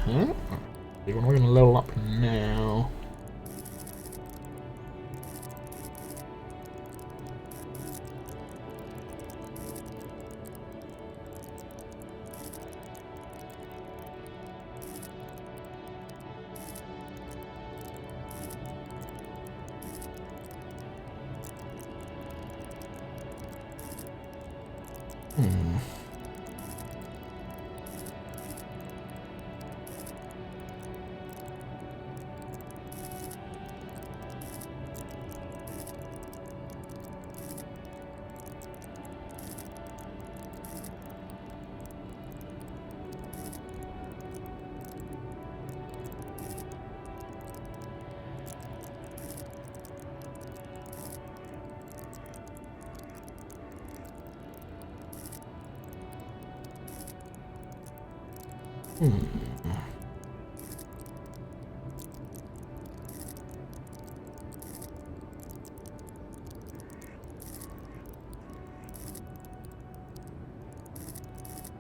Okay. We're going to level up now.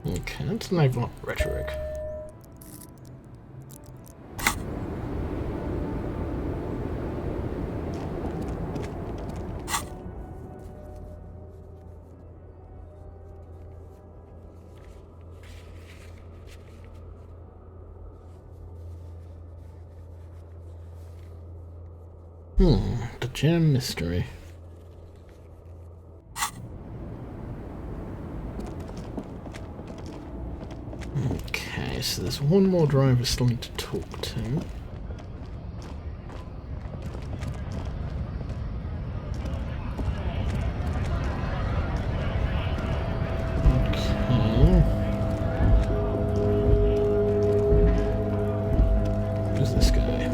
Okay, let's level up rhetoric. The gem mystery. Okay, so there's one more driver I still need to talk to. Okay. Who's this guy?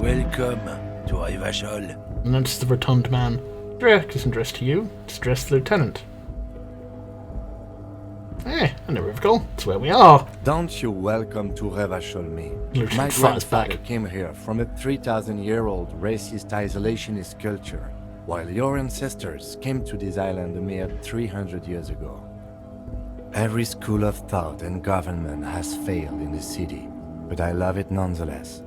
Welcome to Rivachol. And that's the rotund man. Direct isn't addressed to you, it's addressed to the lieutenant. I never recall. It's where we are. Don't you welcome to Rivachol me. Lieutenant My fires grandfather back. came here from a 3,000-year-old racist isolationist culture, while your ancestors came to this island a mere 300 years ago. Every school of thought and government has failed in the city, but I love it nonetheless.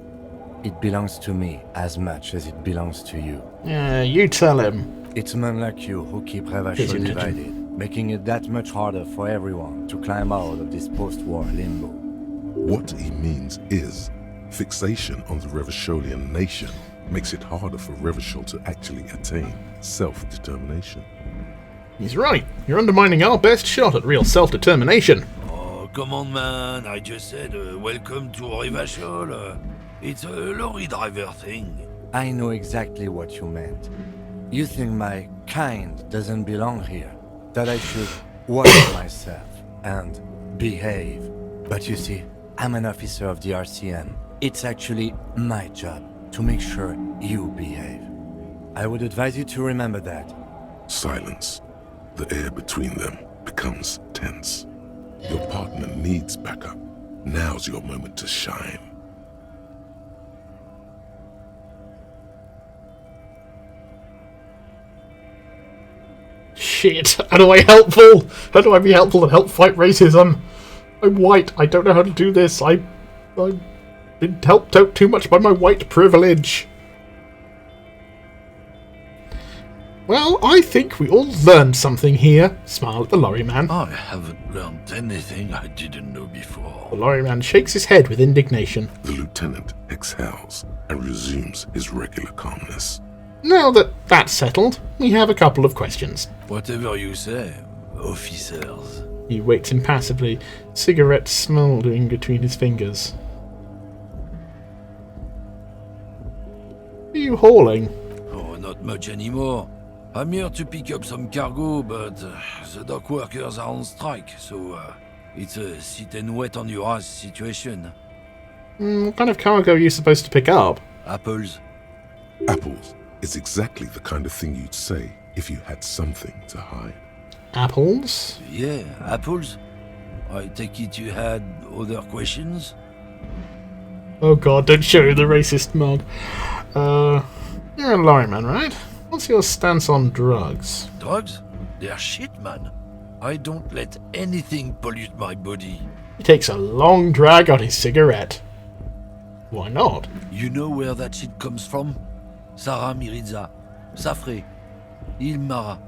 It belongs to me as much as it belongs to you. Yeah, you tell him. It's men like you who keep His Rivachol intention. divided, making it that much harder for everyone to climb out of this post-war limbo. What he means is, fixation on the Revacholian nation makes it harder for Revachol to actually attain self-determination. He's right. You're undermining our best shot at real self-determination. Oh, come on, man. I just said welcome to Rivachol. It's a lorry driver thing. I know exactly what you meant. You think my kind doesn't belong here, that I should watch myself and behave. But you see, I'm an officer of the RCM. It's actually my job to make sure you behave. I would advise you to remember that. Silence. The air between them becomes tense. Your partner needs backup. Now's your moment to shine. Shit, how do I helpful? How do I be helpful and help fight racism? I'm white, I don't know how to do this. I've been helped out too much by my white privilege. Well, I think we all learned something here. Smile at the lorry man. I haven't learned anything I didn't know before. The lorry man shakes his head with indignation. The lieutenant exhales and resumes his regular calmness. Now that that's settled, we have a couple of questions. Whatever you say, officers. He waits impassively, cigarette smouldering between his fingers. What are you hauling? Oh, not much anymore. I'm here to pick up some cargo, but the dock workers are on strike, so it's a sit and wait on your ass situation. What kind of cargo are you supposed to pick up? Apples. Apples is exactly the kind of thing you'd say if you had something to hide. Apples? Yeah, apples. I take it you had other questions? Oh god, don't show the racist mug. You're a lorry man, right? What's your stance on drugs? Drugs? They're shit, man. I don't let anything pollute my body. He takes a long drag on his cigarette. Why not? You know where that shit comes from? Sarah Miriza, Safre, Ilmara.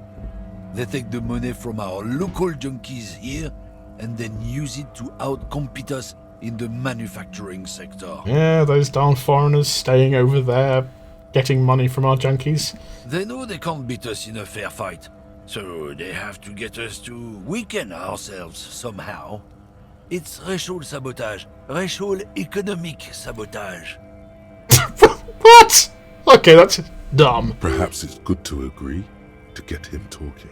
They take the money from our local junkies here and then use it to outcompete us in the manufacturing sector. Yeah, those darn foreigners staying over there, getting money from our junkies. They know they can't beat us in a fair fight, so they have to get us to weaken ourselves somehow. It's racial sabotage, racial economic sabotage. What? Okay, that's dumb. Perhaps it's good to agree to get him talking.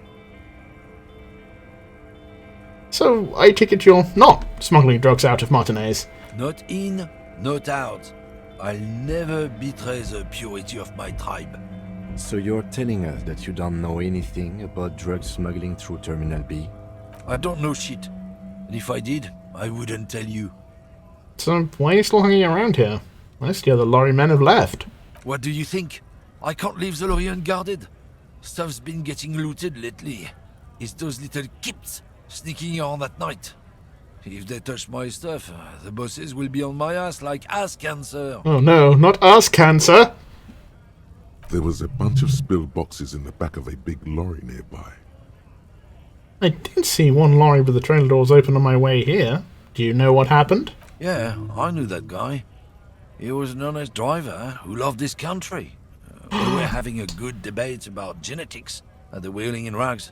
So, I take it you're not smuggling drugs out of Martinez. Not in, not out. I'll never betray the purity of my tribe. So you're telling us that you don't know anything about drug smuggling through Terminal B? I don't know shit. And if I did, I wouldn't tell you. So, why are you still hanging around here? Most of the other lorry men have left. What do you think? I can't leave the lorry unguarded. Stuff's been getting looted lately. It's those little kips sneaking around at night. If they touch my stuff, the bosses will be on my ass like ass cancer. Oh no, not ass cancer! There was a bunch of spilled boxes in the back of a big lorry nearby. I did see one lorry with the trailer doors open on my way here. Do you know what happened? Yeah, I knew that guy. He was an honest driver who loved his country. We were having a good debate about genetics at the Wheeling in Rags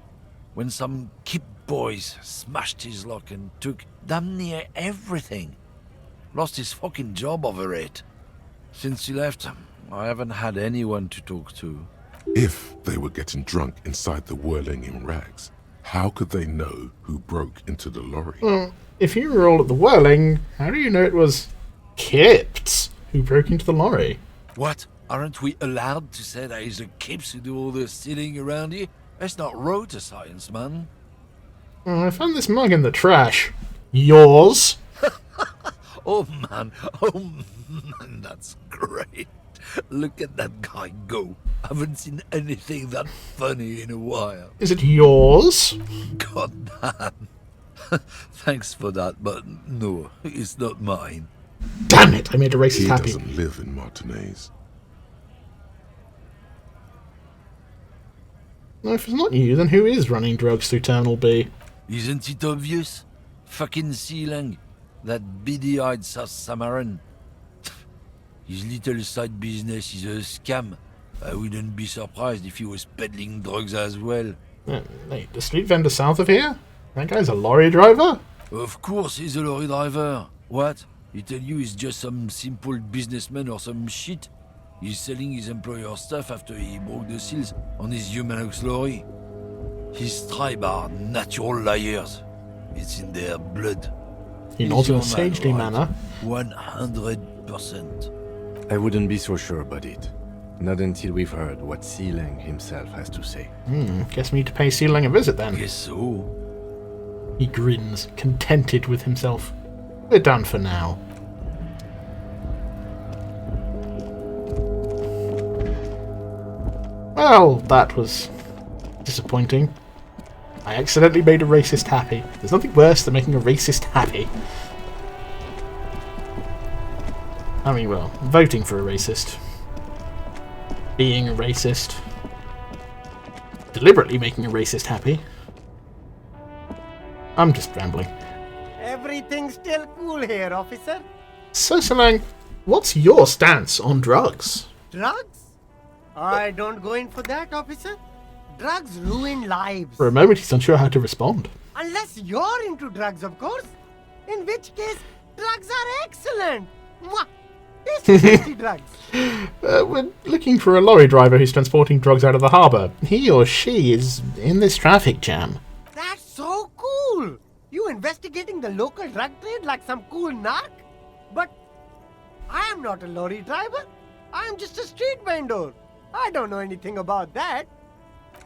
when some kip boys smashed his lock and took damn near everything. Lost his fucking job over it. Since he left, I haven't had anyone to talk to. If they were getting drunk inside the whirling in rags, how could they know who broke into the lorry? Well, if you were all at the whirling, how do you know it was Kips who broke into the lorry? What? Aren't we allowed to say that it's the kips who do all the stealing around here? That's not road to science, man. I found this mug in the trash. Yours? Oh man, that's great. Look at that guy go. I haven't seen anything that funny in a while. Is it yours? God damn. Thanks for that, but no, it's not mine. Damn it, I made a racist He happy. doesn't live in Martinez. No, if it's not you, then who is running drugs through Terminal B? Isn't it obvious? Fucking Sealang, that beady-eyed South Samaran. His little side business is a scam. I wouldn't be surprised if he was peddling drugs as well. Wait, the street vendor south of here? That guy's a lorry driver? Of course he's a lorry driver. What? He tell you he's just some simple businessman or some shit? He's selling his employer stuff after he broke the seals on his Humanox lorry. His tribe are natural liars. It's in their blood. In He's your a sagely man, manner. right? 100%. I wouldn't be so sure about it. Not until we've heard what Sealang himself has to say. Guess we need to pay Sealang a visit then. Guess so. He grins, contented with himself. We're done for now. Well, that was disappointing. I accidentally made a racist happy. There's nothing worse than making a racist happy. I mean, well, voting for a racist. Being a racist. Deliberately making a racist happy. I'm just rambling. Everything's still cool here, officer. So, Sealang, what's your stance on drugs? Drugs? I don't go in for that, officer. Drugs ruin lives. For a moment, he's unsure how to respond. Unless you're into drugs, of course. In which case, drugs are excellent. Mwah! Tasty drugs. We're looking for a lorry driver who's transporting drugs out of the harbour. He or she is in this traffic jam. That's so cool. You investigating the local drug trade like some cool narc? But I am not a lorry driver. I am just a street vendor. I don't know anything about that.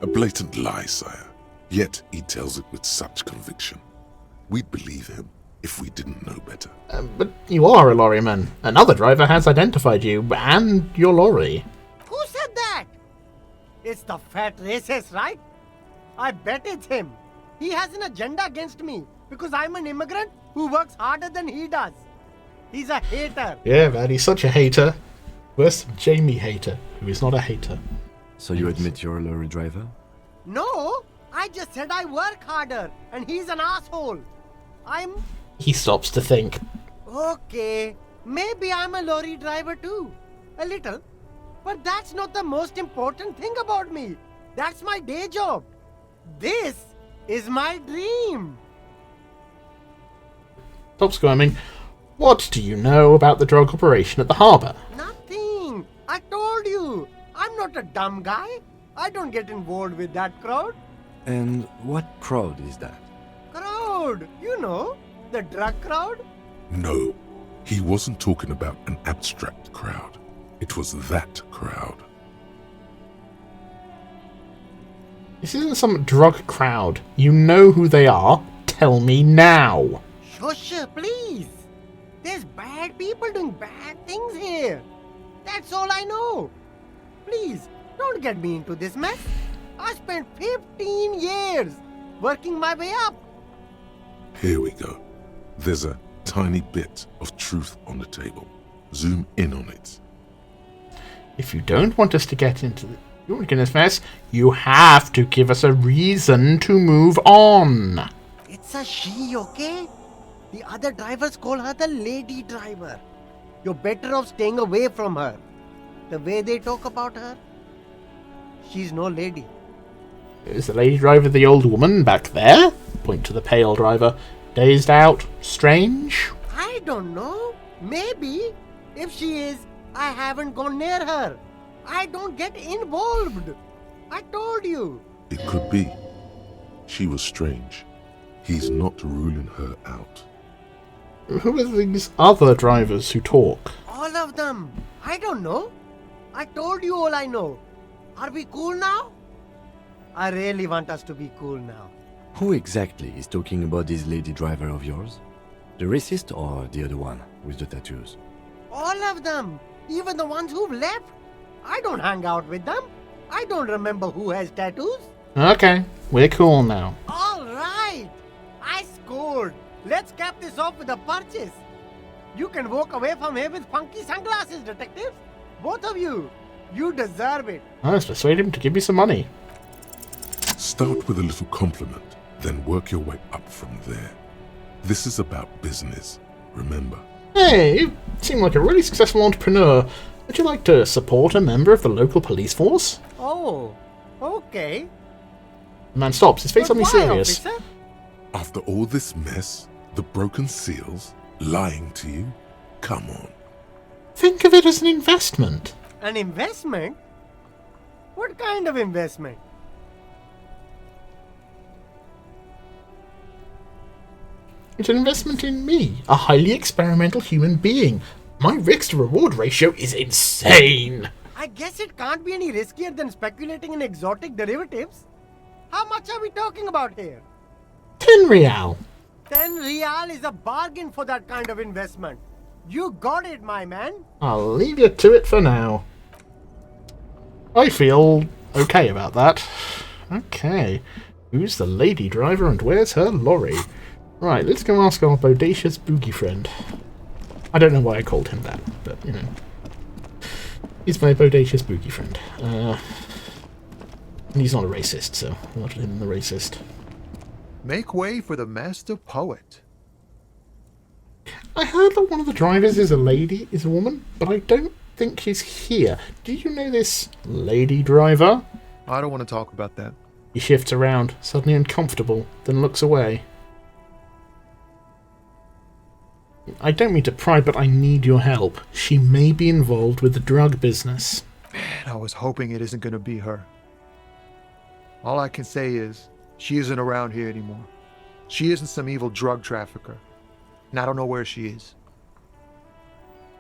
A blatant lie, sire. Yet he tells it with such conviction. We'd believe him if we didn't know better. But you are a lorryman. Another driver has identified you and your lorry. Who said that? It's the fat racist, right? I bet it's him. He has an agenda against me because I'm an immigrant who works harder than he does. He's a hater. Yeah, man, he's such a hater. Worse than Jamie Hater, who is not a hater. So you admit you're a lorry driver? No, I just said I work harder and he's an asshole. He stops to think. Okay, maybe I'm a lorry driver too. A little. But that's not the most important thing about me. That's my day job. This is my dream. Stop squirming. What do you know about the drug operation at the harbour? Nothing. I told you. I'm not a dumb guy. I don't get involved with that crowd. And what crowd is that? Crowd. You know, the drug crowd. No, he wasn't talking about an abstract crowd. It was that crowd. This isn't some drug crowd. You know who they are. Tell me now. Shush, please. There's bad people doing bad things here. That's all I know. Please, don't get me into this mess. I spent 15 years working my way up. Here we go. There's a tiny bit of truth on the table. Zoom in on it. If you don't want us to get into this mess, you have to give us a reason to move on. It's a she, okay? The other drivers call her the lady driver. You're better off staying away from her. The way they talk about her, she's no lady. Is the lady driver the old woman back there? Point to the pale driver. Dazed out? Strange? I don't know. Maybe. If she is, I haven't gone near her. I don't get involved. I told you. It could be. She was strange. He's not ruling her out. Who are these other drivers who talk? All of them. I don't know. I told you all I know. Are we cool now? I really want us to be cool now. Who exactly is talking about this lady driver of yours? The racist or the other one with the tattoos? All of them. Even the ones who've left. I don't hang out with them. I don't remember who has tattoos. Okay, we're cool now. All right. I scored. Let's cap this off with a purchase. You can walk away from here with funky sunglasses, detectives. Both of you. You deserve it. Let's persuade him to give me some money. Start with a little compliment, then work your way up from there. This is about business, remember. Hey, you seem like a really successful entrepreneur. Would you like to support a member of the local police force? Oh, okay. The man stops, his face But suddenly why, serious. officer? After all this mess, the broken seals, lying to you, come on. Think of it as an investment. An investment? What kind of investment? It's an investment in me, a highly experimental human being. My risk-to-reward ratio is insane. I guess it can't be any riskier than speculating in exotic derivatives. How much are we talking about here? 10 real. 10 real is a bargain for that kind of investment. You got it, my man. I'll leave you to it for now. I feel okay about that. Okay. Who's the lady driver and where's her lorry? Right, let's go ask our bodacious boogie friend. I don't know why I called him that, but, you know. He's my bodacious boogie friend. He's not a racist, so I'll let him the racist. Make way for the master poet. I heard that one of the drivers is a woman, but I don't think she's here. Do you know this lady driver? I don't want to talk about that. He shifts around, suddenly uncomfortable, then looks away. I don't mean to pry, but I need your help. She may be involved with the drug business. Man, I was hoping it isn't going to be her. All I can say is, she isn't around here anymore. She isn't some evil drug trafficker. And I don't know where she is.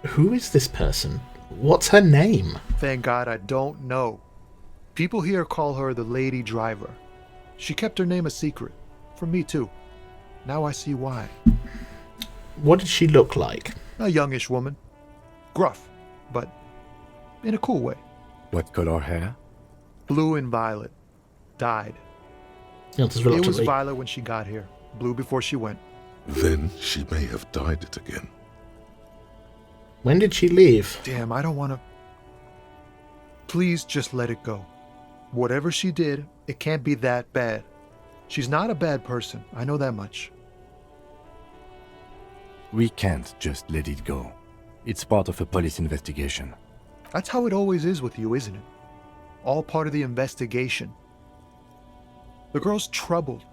Who is this person? What's her name? Thank God I don't know. People here call her the lady driver. She kept her name a secret. From me too. Now I see why. What did she look like? A youngish woman. Gruff, but in a cool way. What color hair? Blue and violet. Dyed. The answer's It was reluctantly. violet when she got here. Blue before she went. Then she may have dyed it again. When did she leave? Damn, I don't want to... Please just let it go. Whatever she did, it can't be that bad. She's not a bad person. I know that much. We can't just let it go. It's part of a police investigation. That's how it always is with you, isn't it? All part of the investigation. The girl's troubled.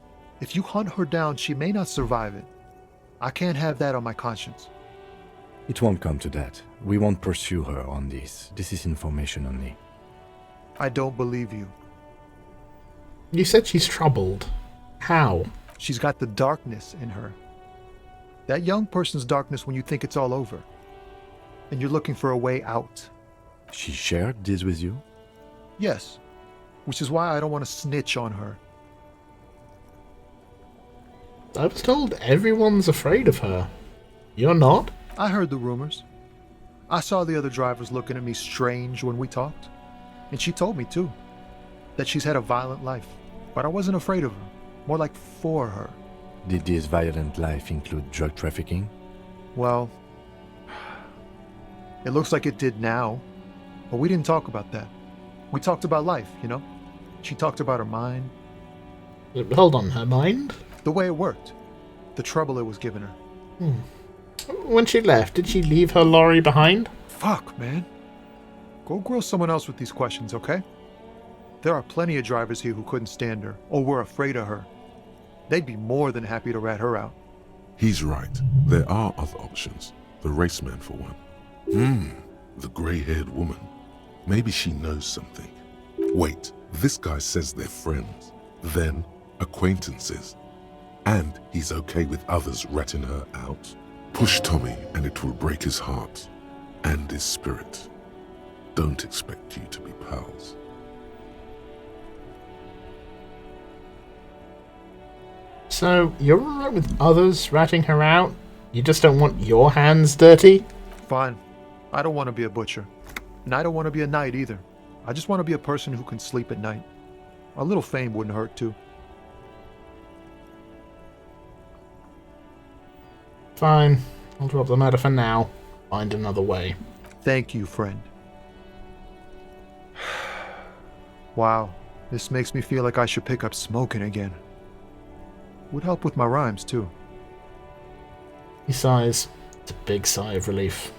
If you hunt her down, she may not survive it. I can't have that on my conscience. It won't come to that. We won't pursue her on this. This is information only. I don't believe you. You said she's troubled. How? She's got the darkness in her. That young person's darkness when you think it's all over. And you're looking for a way out. She shared this with you? Yes. Which is why I don't want to snitch on her. I was told everyone's afraid of her. You're not? I heard the rumors. I saw the other drivers looking at me strange when we talked. And she told me, too, that she's had a violent life. But I wasn't afraid of her. More like for her. Did this violent life include drug trafficking? Well, it looks like it did now. But we didn't talk about that. We talked about life, you know? She talked about her mind. Hold on, her mind? The way it worked. The trouble it was giving her. When she left, did she leave her lorry behind? Fuck, man. Go grill someone else with these questions, okay? There are plenty of drivers here who couldn't stand her, or were afraid of her. They'd be more than happy to rat her out. He's right. There are other options. The raceman, for one. The grey-haired woman. Maybe she knows something. Wait, this guy says they're friends. Then, acquaintances. And he's okay with others ratting her out. Push Tommy and it will break his heart. And his spirit. Don't expect you to be pals. So, you're alright with others ratting her out? You just don't want your hands dirty? Fine. I don't want to be a butcher. And I don't want to be a knight either. I just want to be a person who can sleep at night. A little fame wouldn't hurt too. Fine. I'll drop the matter for now. Find another way. Thank you, friend. Wow, this makes me feel like I should pick up smoking again. Would help with my rhymes too. He sighs. It's a big sigh of relief.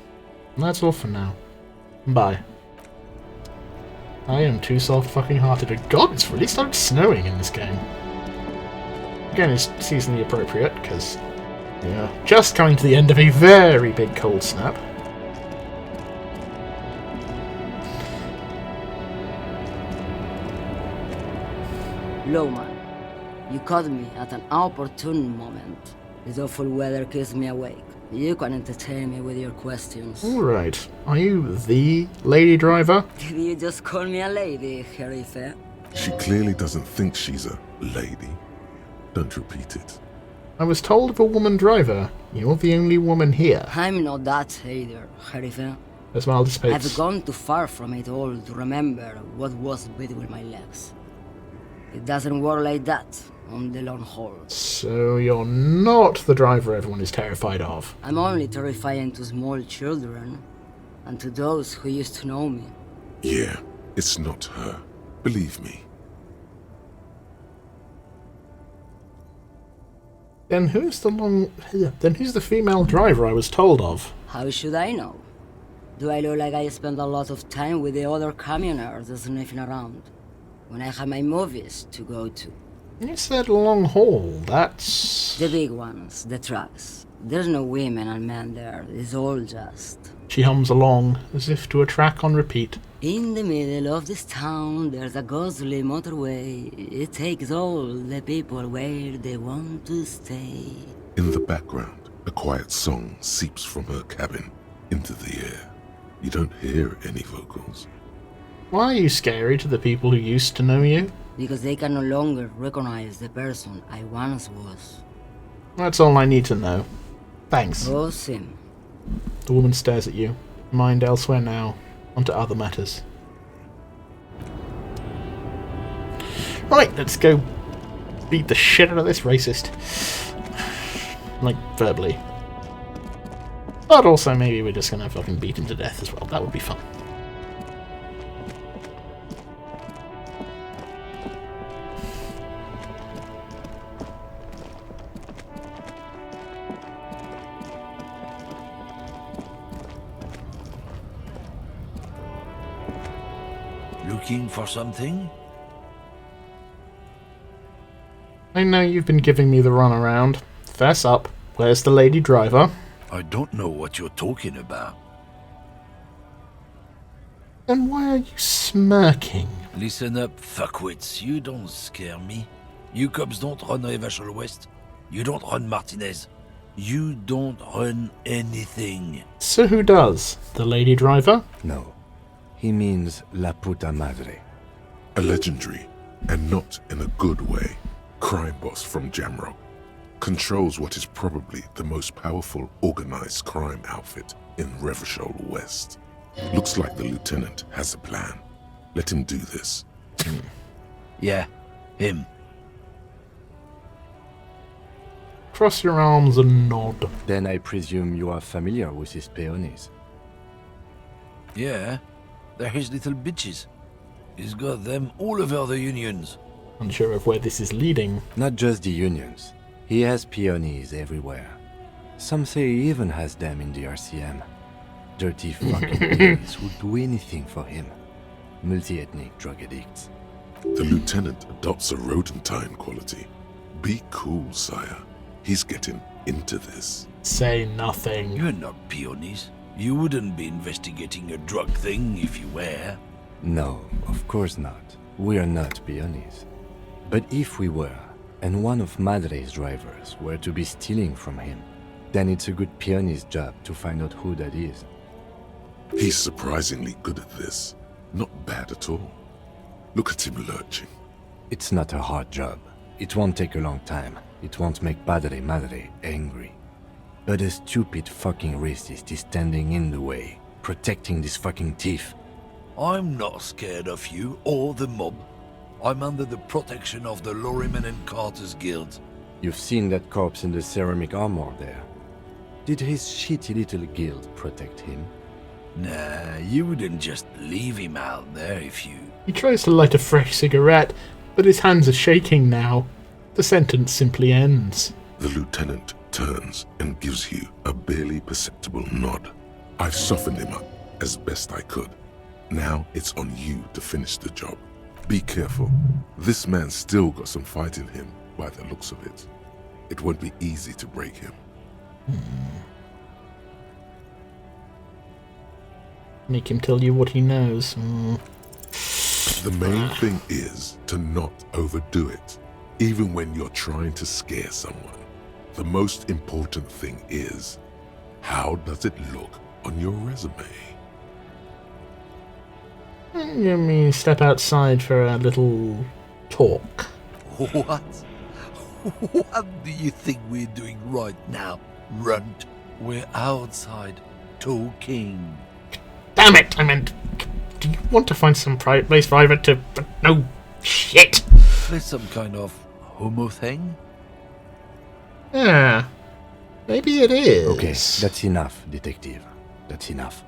And that's all for now. Bye. I am too soft-fucking-hearted. God, it's really started snowing in this game. Again, it's seasonally appropriate, because we're just coming to the end of a very big cold snap. Lowman, you caught me at an opportune moment. This awful weather keeps me awake. You can entertain me with your questions. Alright. Are you the lady driver? Did you just call me a lady, Herife? She clearly doesn't think she's a lady. Don't repeat it. I was told of a woman driver. You're the only woman here. I'm not that either, Herife. Her smile dissipates. I've gone too far from it all to remember what was between my legs. It doesn't work like that on the long haul. So you're not the driver everyone is terrified of. I'm only terrifying to small children and to those who used to know me. Yeah, it's not her. Believe me. Then who's the female driver I was told of? How should I know? Do I look like I spend a lot of time with the other commoners sniffing around when I have my movies to go to? You said long haul, that's... The big ones, the trucks. There's no women and men there, it's all just... She hums along, as if to a track on repeat. In the middle of this town, there's a ghostly motorway. It takes all the people where they want to stay. In the background, a quiet song seeps from her cabin into the air. You don't hear any vocals. Why are you scary to the people who used to know you? Because they can no longer recognize the person I once was. That's all I need to know. Thanks. Oh, Sim. The woman stares at you. Mind elsewhere now. Onto other matters. Right, let's go beat the shit out of this racist. Like, verbally. But also, maybe we're just gonna fucking beat him to death as well. That would be fun. Looking for something? I know you've been giving me the runaround. Fess up. Where's the lady driver? I don't know what you're talking about. Then why are you smirking? Listen up, fuckwits. You don't scare me. You cops don't run Revachol West. You don't run Martinez. You don't run anything. So who does? The lady driver? No. He means La Puta Madre. A legendary, and not in a good way, crime boss from Jamrock. Controls what is probably the most powerful organized crime outfit in Revachol West. Looks like the lieutenant has a plan. Let him do this. Yeah, him. Cross your arms and nod. Then I presume you are familiar with his peonies. Yeah, they're his little bitches. He's got them all over the unions. Unsure of where this is leading. Not just the unions. He has peonies everywhere. Some say he even has them in the RCM. Dirty fucking idiots would do anything for him. Multi-ethnic drug addicts. The lieutenant adopts a rodentine quality. Be cool, sire. He's getting into this. Say nothing. You're not peonies. You wouldn't be investigating a drug thing if you were. No, of course not. We are not peonies. But if we were, and one of Madre's drivers were to be stealing from him, then it's a good peony's job to find out who that is. He's surprisingly good at this. Not bad at all. Look at him lurching. It's not a hard job. It won't take a long time. It won't make Padre Madre angry. But a stupid fucking racist is standing in the way, protecting this fucking thief. I'm not scared of you or the mob. I'm under the protection of the Lorrymen and Carters Guild. You've seen that corpse in the ceramic armor there. Did his shitty little guild protect him? Nah, you wouldn't just leave him out there if you... He tries to light a fresh cigarette, but his hands are shaking now. The sentence simply ends. The lieutenant turns and gives you a barely perceptible nod. I've softened him up as best I could. Now it's on you to finish the job. Be careful. This man's still got some fight in him by the looks of it. It won't be easy to break him. Make him tell you what he knows. The main thing is to not overdo it, even when you're trying to scare someone. The most important thing is, how does it look on your resume? You mean step outside for a little talk? What? What do you think we're doing right now, runt? We're outside, talking. Damn it! I meant, do you want to find some private place private to... No, shit! There's some kind of homo thing? Yeah, maybe it is. Okay, that's enough, detective. That's enough.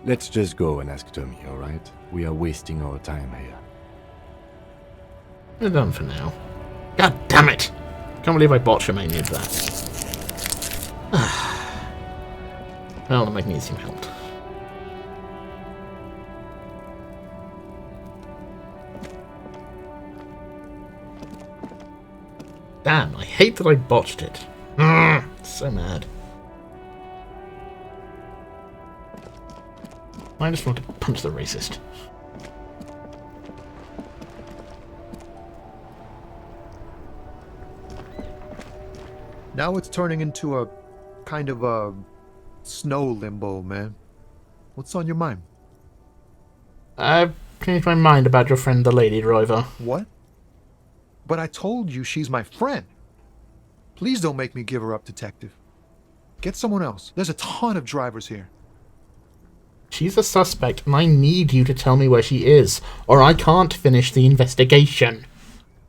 Let's just go and ask Tommy, alright? We are wasting our time here. We're done for now. God damn it! Can't believe I botched a mania of that. Well, the magnesium helped. Damn, I hate that I botched it. So mad. I just want to punch the racist. Now it's turning into a kind of a snow limbo, man. What's on your mind? I've changed my mind about your friend, the lady driver. What? But I told you she's my friend. Please don't make me give her up, detective. Get someone else. There's a ton of drivers here. She's a suspect, and I need you to tell me where she is, or I can't finish the investigation.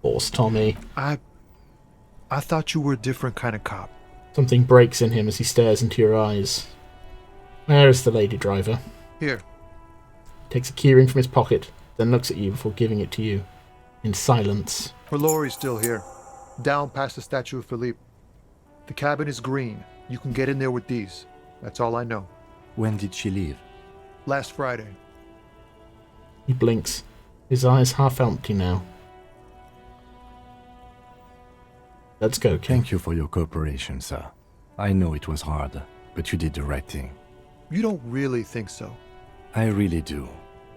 Force Tommy. I thought you were a different kind of cop. Something breaks in him as he stares into your eyes. Where is the lady driver? Here. Takes a keyring from his pocket, then looks at you before giving it to you. In silence. Her lorry's still here. Down past the statue of Philippe. The cabin is green. You can get in there with these. That's all I know. When did she leave? Last Friday. He blinks, his eyes half empty now. Let's go, King. Thank you for your cooperation, sir. I know it was hard, but you did the right thing. You don't really think so. I really do.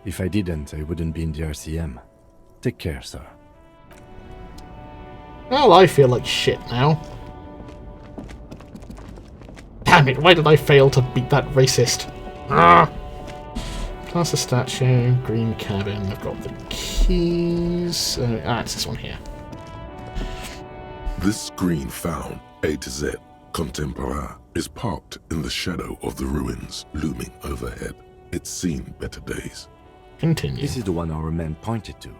If I didn't, I wouldn't be in the RCM. Take care, sir. Well, I feel like shit now. Damn it, why did I fail to beat that racist? Ah! Plaster statue, green cabin, I've got the keys. It's this one here. This screen found, A to Z, Contemporain, is parked in the shadow of the ruins looming overhead. It's seen better days. Continue. This is the one our man pointed to.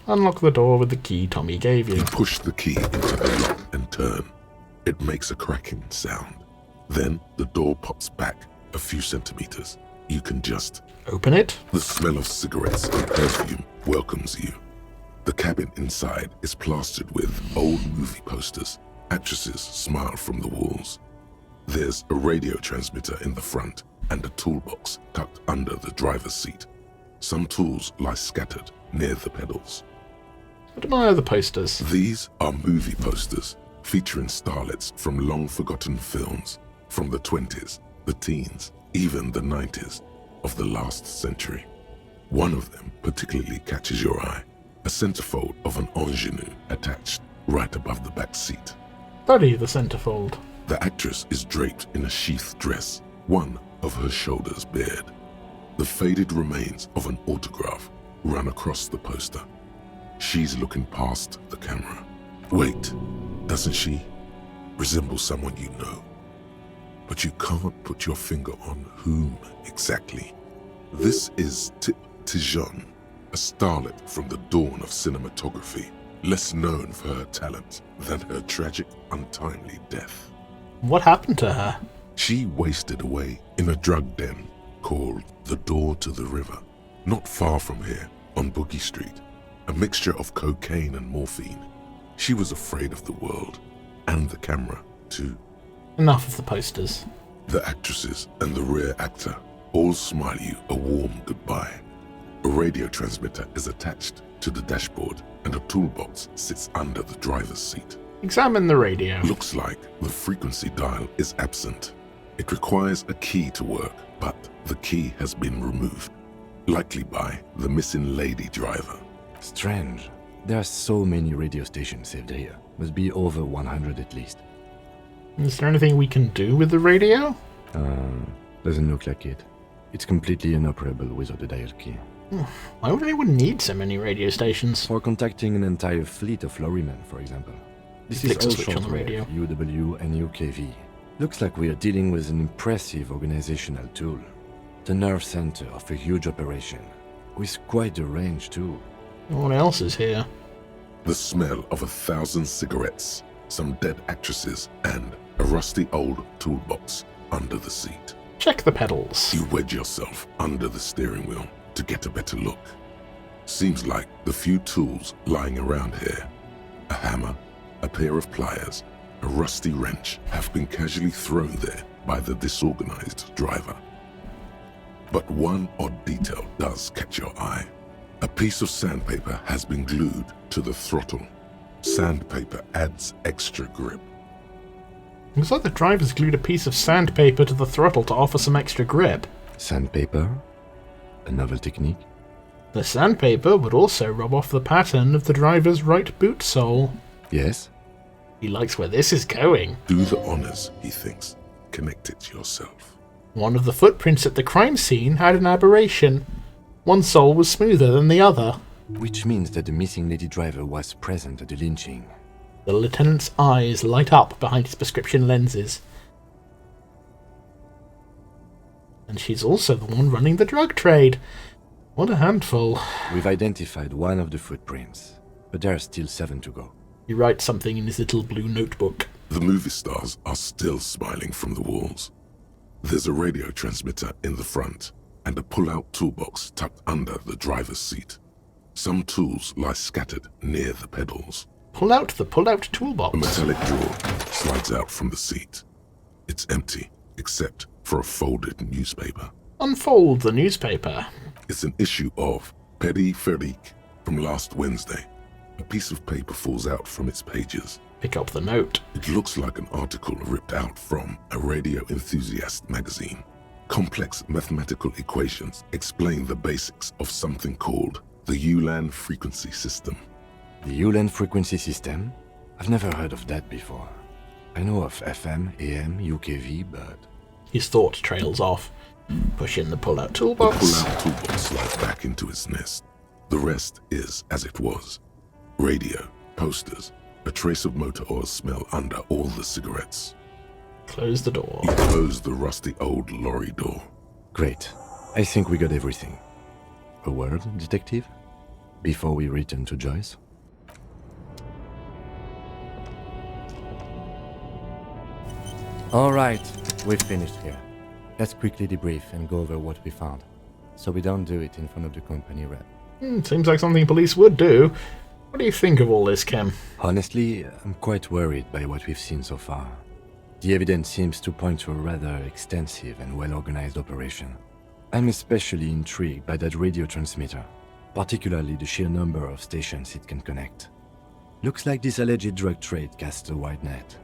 Unlock the door with the key Tommy gave you. You push the key into the lock and turn. It makes a cracking sound. Then the door pops back a few centimeters. You can just open it. The smell of cigarettes and perfume welcomes you. The cabin inside is plastered with old movie posters. Actresses smile from the walls. There's a radio transmitter in the front and a toolbox tucked under the driver's seat. Some tools lie scattered near the pedals. Admire the posters. These are movie posters featuring starlets from long-forgotten films from the 20s, the teens, even the 90s of the last century. One of them particularly catches your eye, a centerfold of an ingenue attached right above the back seat. Study the centerfold. The actress is draped in a sheath dress, one of her shoulders bared. The faded remains of an autograph run across the poster. She's looking past the camera. Wait, doesn't she resemble someone you know? But you can't put your finger on whom exactly. This is Tip Tijon, a starlet from the dawn of cinematography, less known for her talent than her tragic, untimely death. What happened to her? She wasted away in a drug den called the Door to the River, not far from here, on Boogie Street, a mixture of cocaine and morphine. She was afraid of the world, and the camera, too. Enough of the posters. The actresses and the rear actor all smile you a warm goodbye. A radio transmitter is attached to the dashboard, and a toolbox sits under the driver's seat. Examine the radio. Looks like the frequency dial is absent. It requires a key to work, but the key has been removed, likely by the missing lady driver. Strange. There are so many radio stations saved here. Must be over 100 at least. Is there anything we can do with the radio? Doesn't look like it. It's completely inoperable without a dial key. Why would anyone need so many radio stations? For contacting an entire fleet of lorrymen, for example. This is Flicks a all switch on the shortwave, radio. UW and UKV. Looks like we are dealing with an impressive organizational tool. The nerve center of a huge operation. With quite a range too. What else is here? The smell of 1,000 cigarettes, some dead actresses, and a rusty old toolbox under the seat. Check the pedals. You wedge yourself under the steering wheel to get a better look. Seems like the few tools lying around here, a hammer, a pair of pliers, a rusty wrench, have been casually thrown there by the disorganized driver. But one odd detail does catch your eye. A piece of sandpaper has been glued to the throttle. Sandpaper adds extra grip. Looks like the driver's glued a piece of sandpaper to the throttle to offer some extra grip. Sandpaper? A novel technique? The sandpaper would also rub off the pattern of the driver's right boot sole. Yes? He likes where this is going. Do the honors, he thinks. Connect it yourself. One of the footprints at the crime scene had an aberration. One sole was smoother than the other. Which means that the missing lady driver was present at the lynching. The lieutenant's eyes light up behind his prescription lenses. And she's also the one running the drug trade. What a handful. We've identified one of the footprints, but there are still 7 to go. He writes something in his little blue notebook. The movie stars are still smiling from the walls. There's a radio transmitter in the front and a pull-out toolbox tucked under the driver's seat. Some tools lie scattered near the pedals. Pull out the pull-out toolbox. A metallic drawer slides out from the seat. It's empty, except for a folded newspaper. Unfold the newspaper. It's an issue of Périphérique from last Wednesday. A piece of paper falls out from its pages. Pick up the note. It looks like an article ripped out from a radio enthusiast magazine. Complex mathematical equations explain the basics of something called the Ulan frequency system. The Ulan frequency system? I've never heard of that before. I know of FM, AM, UKV, but... His thought trails off. Push in the pull-out The toolbox. pull-out toolbox slides back into its nest. The rest is as it was. Radio, posters, a trace of motor oil smell under all the cigarettes. Close the door. He closed the rusty old lorry door. Great. I think we got everything. A word, detective? Before we return to Joyce? Alright, we've finished here. Let's quickly debrief and go over what we found, so we don't do it in front of the company rep. Seems like something police would do. What do you think of all this, Kim? Honestly, I'm quite worried by what we've seen so far. The evidence seems to point to a rather extensive and well-organized operation. I'm especially intrigued by that radio transmitter, particularly the sheer number of stations it can connect. Looks like this alleged drug trade casts a wide net.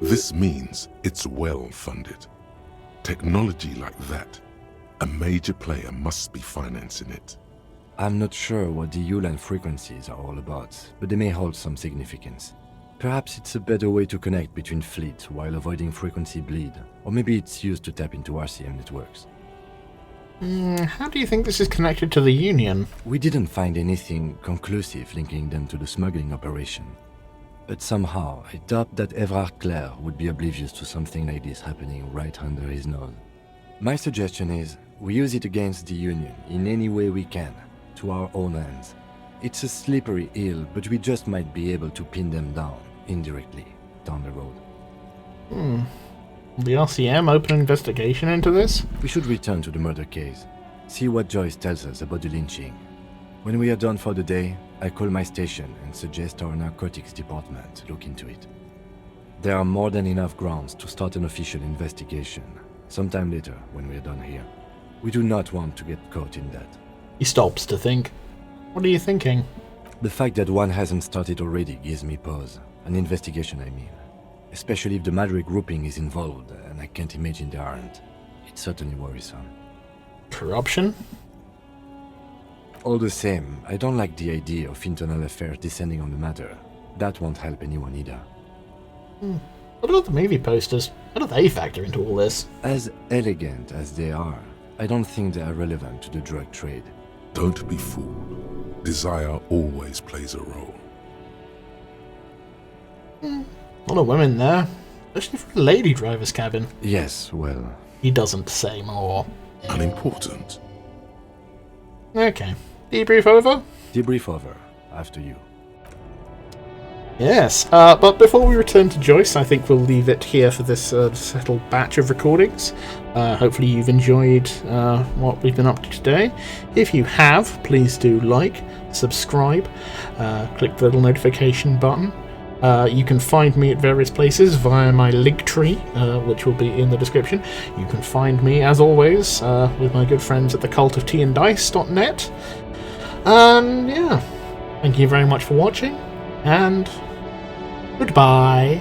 This means it's well funded. Technology like that, a major player must be financing it. I'm not sure what the Ulan frequencies are all about, but they may hold some significance. Perhaps it's a better way to connect between fleets while avoiding frequency bleed, or maybe it's used to tap into RCM networks. How do you think this is connected to the Union? We didn't find anything conclusive linking them to the smuggling operation. But somehow, I doubt that Evrard Clare would be oblivious to something like this happening right under his nose. My suggestion is, we use it against the Union in any way we can, to our own ends. It's a slippery hill, but we just might be able to pin them down, indirectly, down the road. Will the RCM open an investigation into this? We should return to the murder case, see what Joyce tells us about the lynching. When we are done for the day, I call my station and suggest our narcotics department look into it. There are more than enough grounds to start an official investigation, sometime later when we are done here. We do not want to get caught in that. He stops to think. What are you thinking? The fact that one hasn't started already gives me pause. An investigation, I mean. Especially if the Madrid grouping is involved, and I can't imagine they aren't. It's certainly worrisome. Corruption? All the same, I don't like the idea of internal affairs descending on the matter. That won't help anyone either. What about the movie posters? How do they factor into all this? As elegant as they are, I don't think they are relevant to the drug trade. Don't be fooled. Desire always plays a role. A lot of women there, especially for a lady driver's cabin. Yes, well... He doesn't say more. Unimportant. Okay. Debrief over? Debrief over. After you. Yes, but before we return to Joyce, I think we'll leave it here for this little batch of recordings. Hopefully you've enjoyed what we've been up to today. If you have, please do like, subscribe, click the little notification button. You can find me at various places via my Linktree, which will be in the description. You can find me, as always, with my good friends at thecultofteandice.net. And yeah, thank you very much for watching, and goodbye.